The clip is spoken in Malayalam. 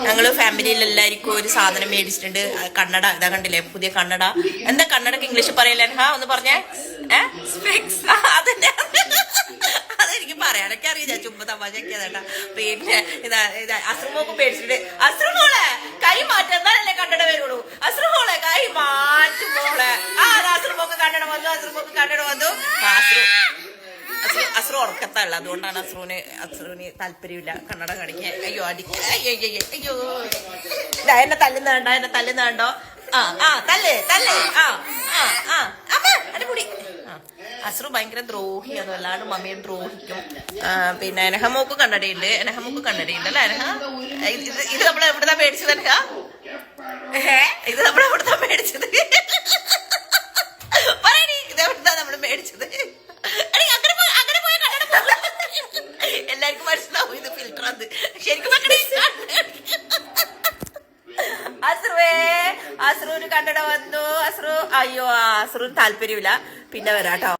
ഞങ്ങള് ഫാമിലിയിൽ എല്ലാവർക്കും ഒരു സാധനം മേടിച്ചിട്ടുണ്ട്. കണ്ണട ഇതാ കണ്ടില്ലേ, പുതിയ കണ്ണട. എന്താ കണ്ണടക്ക് ഇംഗ്ലീഷ് പറയല്ലേ? ഒന്ന് പറഞ്ഞേ. അതന്നെ, അതെനിക്ക് പറയാനൊക്കെ അറിയാം, ചുമ്പ തമാശയൊക്കെയാ. പിന്നെ ഇതാ അസ്രുമോക്ക് മേടിച്ചിട്ടുണ്ട്. അസ്രുമോളെ കൈ മാറ്റം, എന്നാലല്ലേ കണ്ണട വരുള്ളൂ. അസ്രുമോളെ കൈ മാറ്റും മോളെ. അസ്രുമോക്ക് കണ്ണട വന്നു, അസ്രുമോക്ക് കണ്ണട വന്നു. അസ്രു ഉറക്കത്തല്ല, അതുകൊണ്ടാണ് അസ്രുവിന് താല്പര്യമില്ല കണ്ണട കാണിക്കാൻ. അയ്യോ അയ്യോ എന്നെ തല്ലുന്നുണ്ടോ? തല്ലേ അടിപൊളി. അസ്രു ഭയങ്കര ദ്രോഹിയാണ്, അല്ലാണ്ട് മമ്മിയെ ദ്രോഹിക്കും. പിന്നെ എനഹമോക്ക് കണ്ണടയുണ്ട് അല്ലേ എനഹ? ഇത് നമ്മൾ എവിടുന്നാ മേടിച്ചത് എനഹ? ഇത് നമ്മൾ എവിടുന്നാ മേടിച്ചത്? പറയണി, ഇത് എവിടുന്നാ നമ്മള് മേടിച്ചത്? എല്ലാവർക്കും മനസ്സിലാവും ഇത് ഫിൽറ്റർ അത് ശരിക്കും. അസ്രുവിന് കണ്ണട വന്നു. അസ്രു താല്പര്യമില്ല, പിന്നെ വരാട്ടോ.